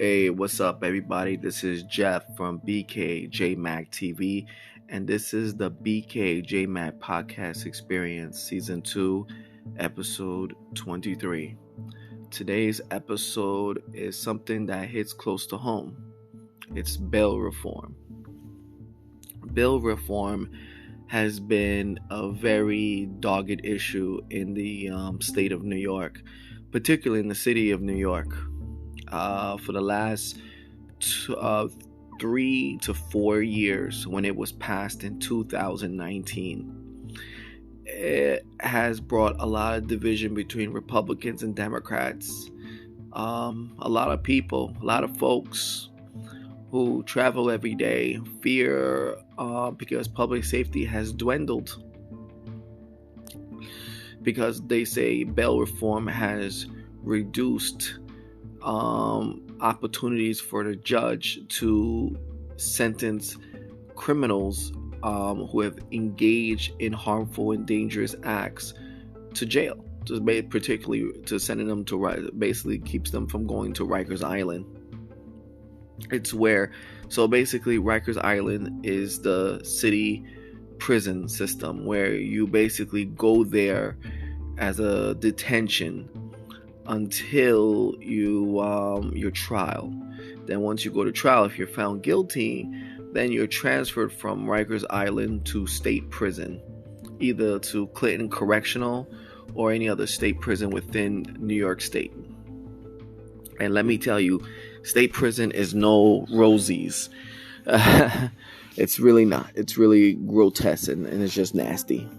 Hey, what's up, everybody? This is Jeff from BKJmacTV, and this is the BKJmac Podcast Experience, Season 2, Episode 23. Today's episode is something that hits close to home. It's bail reform. Bail reform has been a very dogged issue in the state of New York, particularly in the city of New York. For the last 3 to 4 years, when it was passed in 2019, it has brought a lot of division between Republicans and Democrats. A lot of people, a lot of folks who travel every day fear because public safety has dwindled, because they say bail reform has reduced opportunities for the judge to sentence criminals who have engaged in harmful and dangerous acts to jail, particularly to sending them to basically keeps them from going to Rikers Island. So basically Rikers Island is the city prison system where you basically go there as a detention until your trial. Then once you go to trial, if you're found guilty, then you're transferred from Rikers Island to state prison, either to Clinton Correctional or any other state prison within New York State. And let me tell you, state prison is no rosies. It's really not. It's really grotesque and it's just nasty.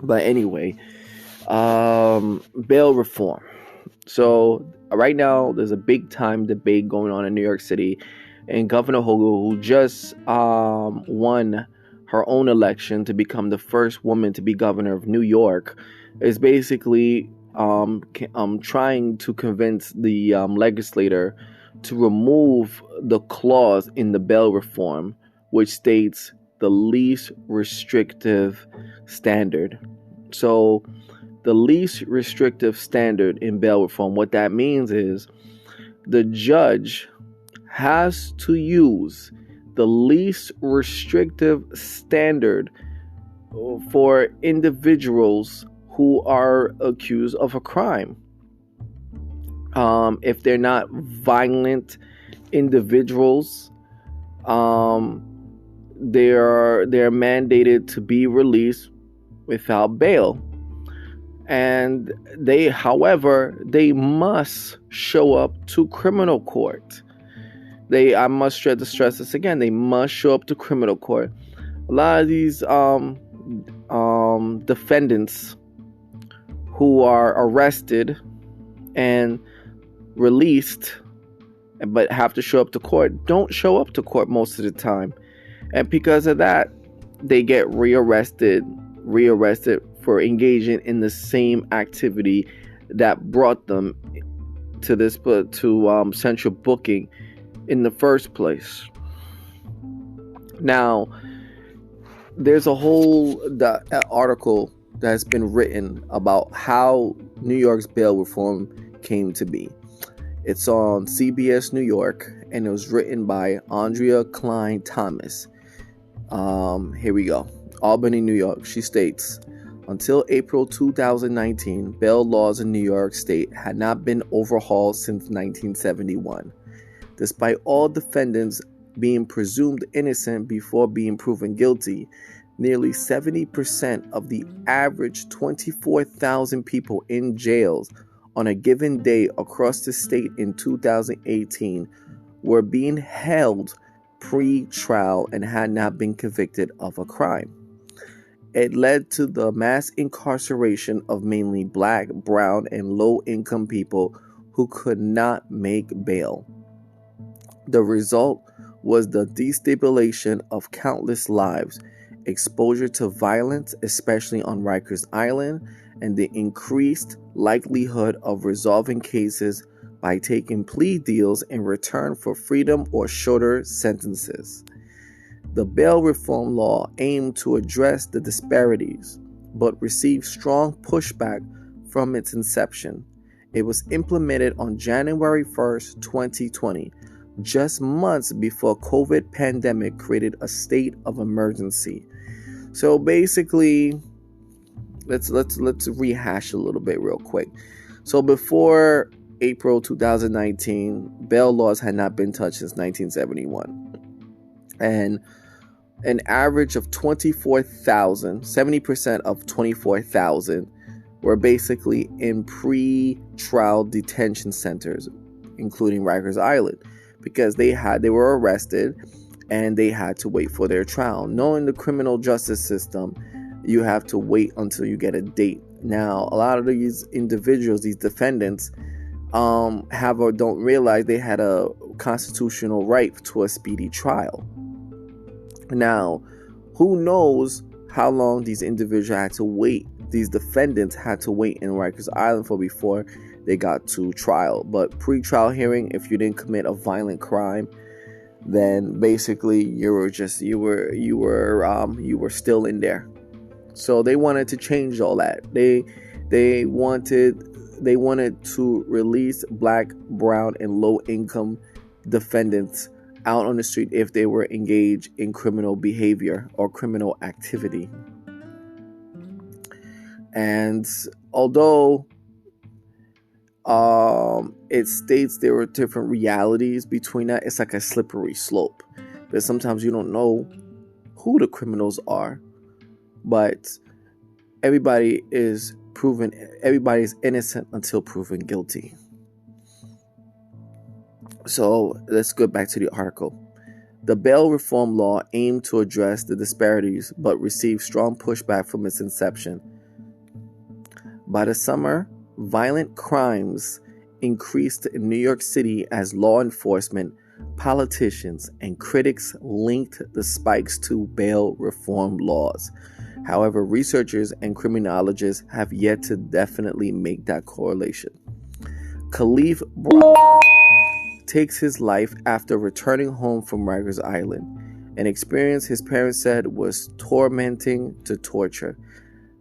But anyway, bail reform. So right now there's a big time debate going on in New York City, and Governor Hochul, who just won her own election to become the first woman to be governor of New York, is basically trying to convince the legislator to remove the clause in the bail reform which states the least restrictive standard. So the least restrictive standard in bail reform, what that means is the judge has to use the least restrictive standard for individuals who are accused of a crime. If they're not violent individuals, they're mandated to be released without bail. And they must show up to criminal court. I must stress this again. They must show up to criminal court. A lot of these defendants who are arrested and released but have to show up to court don't show up to court most of the time. And because of that, they get rearrested for engaging in the same activity that brought them to central booking in the first place. Now, there's a whole article that's been written about how New York's bail reform came to be. It's on CBS New York, and it was written by Andrea Klein Thomas. Here we go. Albany, New York. She states, until April 2019, bail laws in New York State had not been overhauled since 1971. Despite all defendants being presumed innocent before being proven guilty, nearly 70% of the average 24,000 people in jails on a given day across the state in 2018 were being held pre-trial and had not been convicted of a crime. It led to the mass incarceration of mainly black, brown, and low-income people who could not make bail. The result was the destabilization of countless lives, exposure to violence, especially on Rikers Island, and the increased likelihood of resolving cases by taking plea deals in return for freedom or shorter sentences. The bail reform law aimed to address the disparities, but received strong pushback from its inception. It was implemented on January 1st, 2020, just months before COVID pandemic created a state of emergency. So basically, let's rehash a little bit real quick. So before April 2019, bail laws had not been touched since 1971. And an average of 24,000, 70% of 24,000 were basically in pre-trial detention centers, including Rikers Island, because they were arrested and they had to wait for their trial. Knowing the criminal justice system, you have to wait until you get a date. Now, a lot of these individuals, these defendants, have or don't realize they had a constitutional right to a speedy trial. Now, who knows how long these individuals had to wait, these defendants had to wait in Rikers Island for before they got to trial. But pre-trial hearing, if you didn't commit a violent crime, then basically you were still in there. So they wanted to change all that. They wanted to release black, brown, and low income defendants out on the street if they were engaged in criminal behavior or criminal activity. And although it states there were different realities between that, it's like a slippery slope, because sometimes you don't know who the criminals are, but everybody is innocent until proven guilty. So let's go back to the article. The bail reform law aimed to address the disparities but received strong pushback from its inception. By the summer, violent crimes increased in New York City as law enforcement, politicians, and critics linked the spikes to bail reform laws. However, researchers and criminologists have yet to definitely make that correlation. Khalif Browder takes his life after returning home from Rikers Island, an experience his parents said was tormenting to torture.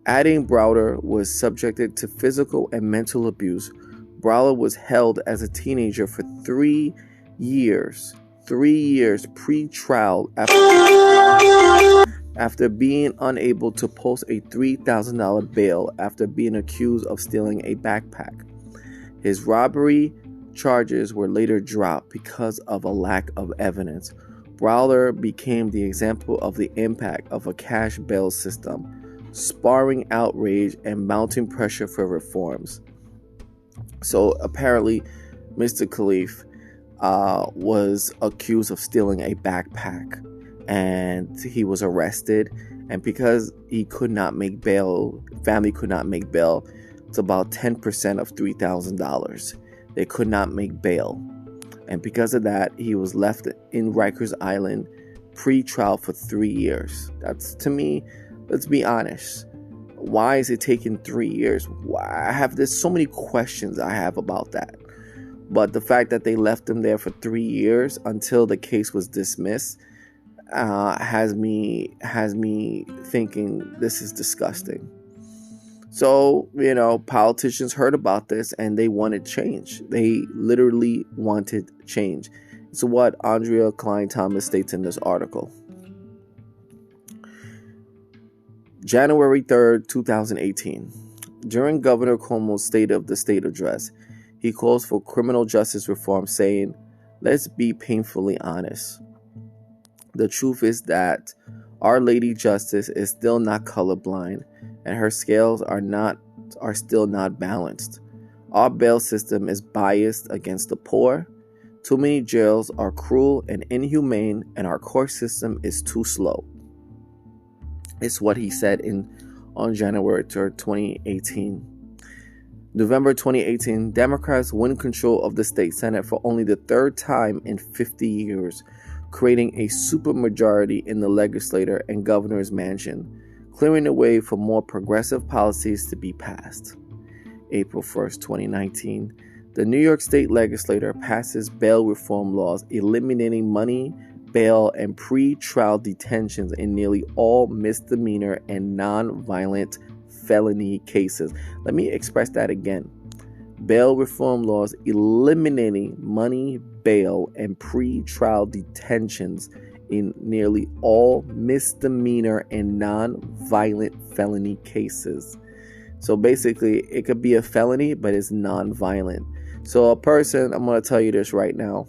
Adding Browder was subjected to physical and mental abuse. Browder was held as a teenager for 3 years pre-trial after being unable to post a $3,000 bail after being accused of stealing a backpack. His robbery charges were later dropped because of a lack of evidence. Browder became the example of the impact of a cash bail system, sparring outrage and mounting pressure for reforms. So apparently, Mr. Khalif was accused of stealing a backpack, and he was arrested. And because he could not make bail, family could not make bail, it's about 10% of $3,000. They could not make bail. And because of that, he was left in Rikers Island pre-trial for 3 years. That's, to me, let's be honest. Why is it taking 3 years? There's so many questions I have about that. But the fact that they left him there for 3 years until the case was dismissed has me thinking this is disgusting. So, politicians heard about this and they wanted change. They literally wanted change. It's what Andrea Klein Thomas states in this article. January 3rd, 2018. During Governor Cuomo's State of the State address, he calls for criminal justice reform, saying, "Let's be painfully honest. The truth is that Our Lady Justice is still not colorblind, and her scales are still not balanced. Our bail system is biased against the poor. Too many jails are cruel and inhumane, and our court system is too slow." It's what he said on January 3rd, 2018. November 2018, Democrats win control of the state Senate for only the third time in 50 years, creating a supermajority in the legislature and governor's mansion, clearing the way for more progressive policies to be passed. April 1st, 2019, the New York State legislature passes bail reform laws eliminating money, bail, and pre-trial detentions in nearly all misdemeanor and non-violent felony cases. Let me express that again. bail reform laws eliminating money bail and pre-trial detentions in nearly all misdemeanor and non-violent felony cases. So basically, it could be a felony, but it's non-violent. So a person, I'm going to tell you this right now.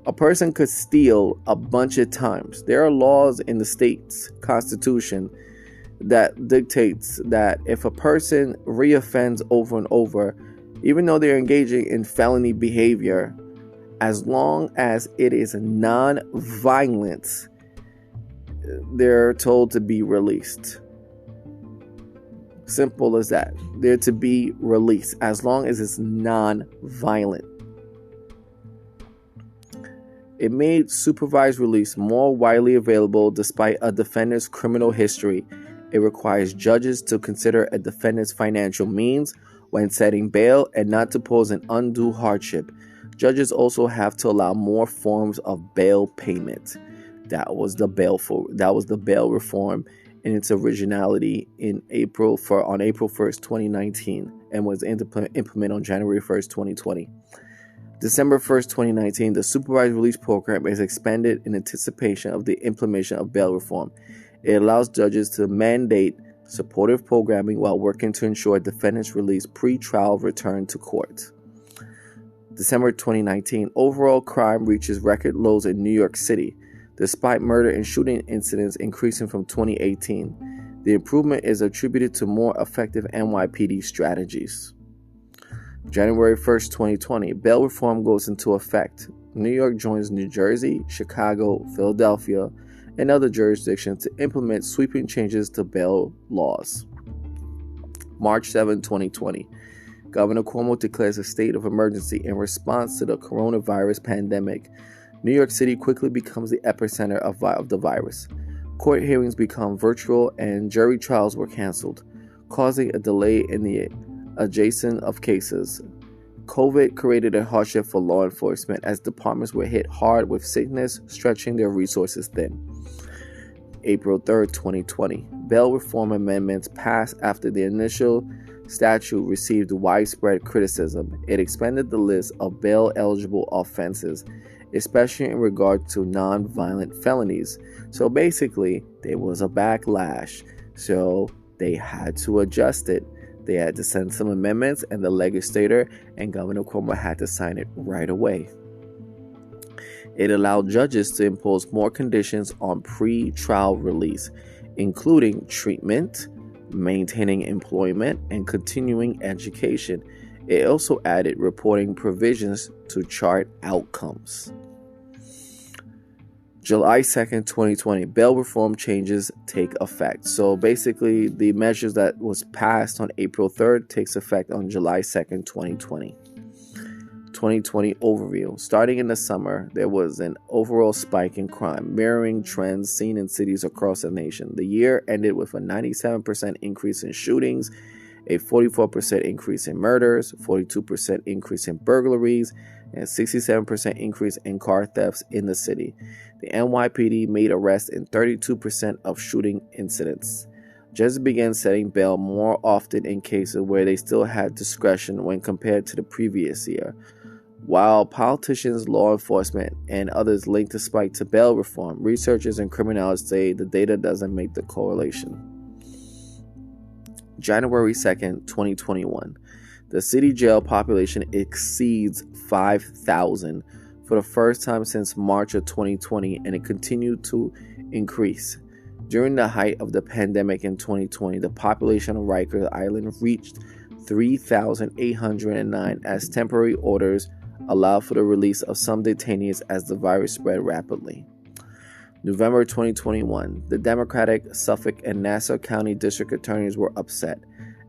A person could steal a bunch of times. There are laws in the state's constitution that dictates that if a person reoffends over and over, even though they're engaging in felony behavior, as long as it is non-violent, they're told to be released. Simple as that. They're to be released as long as it's non-violent. It made supervised release more widely available despite a defendant's criminal history. It requires judges to consider a defendant's financial means when setting bail and not to pose an undue hardship. Judges also have to allow more forms of bail payment. That was the bail reform in its originality on April 1st, 2019, and was implemented on January 1st, 2020. December 1st, 2019, the supervised release program is expanded in anticipation of the implementation of bail reform. It allows judges to mandate supportive programming while working to ensure defendants release pre-trial return to court. December 2019, overall crime reaches record lows in New York City, despite murder and shooting incidents increasing from 2018. The improvement is attributed to more effective NYPD strategies. January 1st, 2020, bail reform goes into effect. New York joins New Jersey, Chicago, Philadelphia, and other jurisdictions to implement sweeping changes to bail laws. March 7, 2020, Governor Cuomo declares a state of emergency in response to the coronavirus pandemic. New York City quickly becomes the epicenter of the virus. Court hearings become virtual and jury trials were canceled, causing a delay in the adjacent of cases. COVID created a hardship for law enforcement as departments were hit hard with sickness, stretching their resources thin. April 3rd, 2020. Bail reform amendments passed after the initial statute received widespread criticism. It expanded the list of bail-eligible offenses, especially in regard to non-violent felonies. So basically, there was a backlash. So they had to adjust it. They had to send some amendments, and the legislator and Governor Cuomo had to sign it right away. It allowed judges to impose more conditions on pre-trial release, including treatment, maintaining employment, and continuing education. It also added reporting provisions to chart outcomes. July 2nd, 2020, bail reform changes take effect. So basically, the measures that was passed on April 3rd takes effect on July 2nd, 2020. 2020 overview. Starting in the summer, there was an overall spike in crime, mirroring trends seen in cities across the nation. The year ended with a 97% increase in shootings, a 44% increase in murders, 42% increase in burglaries, and a 67% increase in car thefts in the city. The NYPD made arrests in 32% of shooting incidents. Judges began setting bail more often in cases where they still had discretion when compared to the previous year. While politicians, law enforcement, and others link the spike to bail reform, researchers and criminalists say the data doesn't make the correlation. January 2nd, 2021. The city jail population exceeds 5,000 for the first time since March of 2020, and it continued to increase. During the height of the pandemic in 2020, the population of Rikers Island reached 3,809 as temporary orders allowed for the release of some detainees as the virus spread rapidly. November 2021, the Democratic Suffolk and Nassau County District Attorneys were upset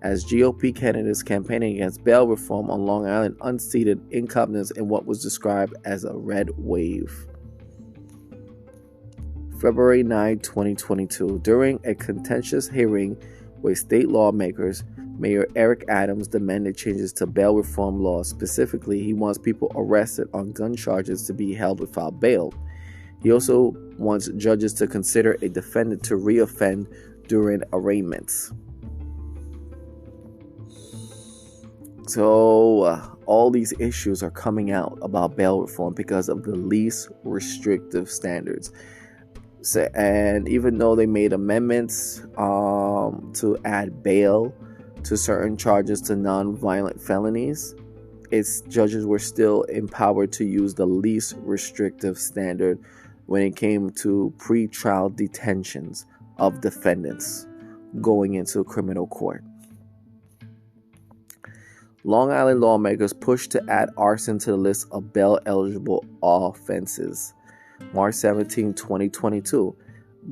as GOP candidates campaigning against bail reform on Long Island unseated incumbents in what was described as a red wave. February 9, 2022, during a contentious hearing with state lawmakers, Mayor Eric Adams demanded changes to bail reform laws. Specifically, he wants people arrested on gun charges to be held without bail. He also wants judges to consider a defendant to reoffend during arraignments. So all these issues are coming out about bail reform because of the least restrictive standards. So, and even though they made amendments to add bail to certain charges to non-violent felonies, its judges were still empowered to use the least restrictive standard when it came to pre-trial detentions of defendants going into criminal court. Long Island lawmakers pushed to add arson to the list of bail-eligible offenses. March 17, 2022,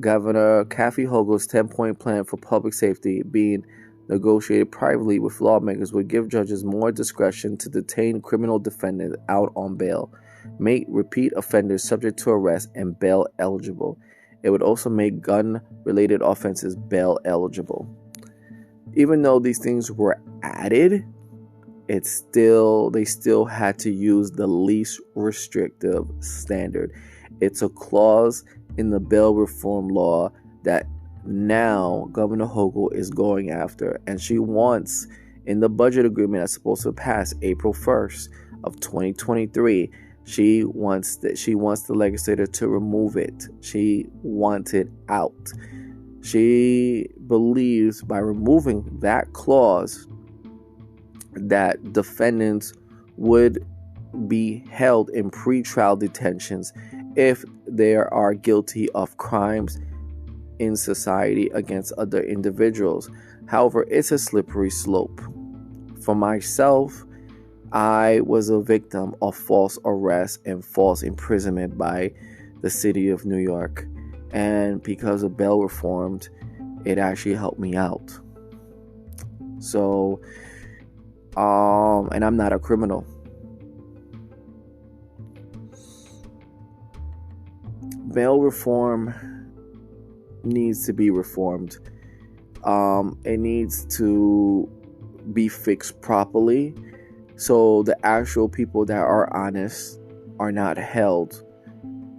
Governor Kathy Hochul's 10-point plan for public safety being negotiated privately with lawmakers would give judges more discretion to detain criminal defendants out on bail, make repeat offenders subject to arrest and bail eligible. It would also make gun-related offenses bail eligible. Even though these things were added, they still had to use the least restrictive standard. It's a clause in the bail reform law that now Governor Hochul is going after, and she wants, in the budget agreement that's supposed to pass April 1st of 2023, she wants the legislature to remove it. She wants it out. She believes by removing that clause that defendants would be held in pretrial detentions if they are guilty of crimes in society against other individuals. However, it's a slippery slope. For myself, I was a victim of false arrest and false imprisonment by the city of New York. And because of bail reform, it actually helped me out. So, and I'm not a criminal. Bail reform needs to be reformed. It needs to be fixed properly so the actual people that are honest are not held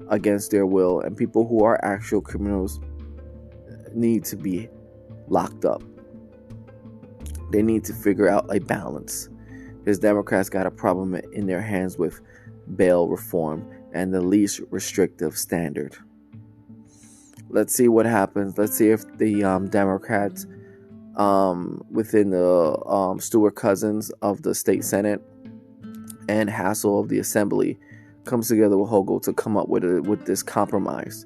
against their will, and people who are actual criminals need to be locked up. They need to figure out a balance, because Democrats got a problem in their hands with bail reform and the least restrictive standard. Let's see what happens. Let's see if the Democrats within the Stuart Cousins of the state Senate and Hassel of the Assembly comes together with Hochul to come up with this compromise.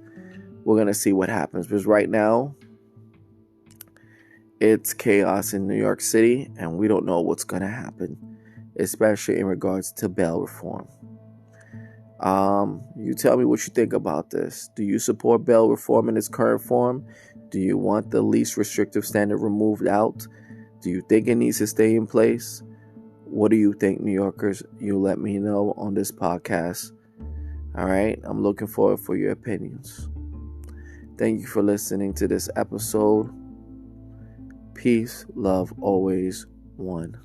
We're going to see what happens, because right now it's chaos in New York City and we don't know what's going to happen, especially in regards to bail reform. You tell me what you think about this. Do you support bail reform in its current form? Do you want the least restrictive standard removed out? Do you think it needs to stay in place? What do you think, New Yorkers? You let me know on this podcast. All right. I'm looking forward for your opinions. Thank you for listening to this episode. Peace, love, always one.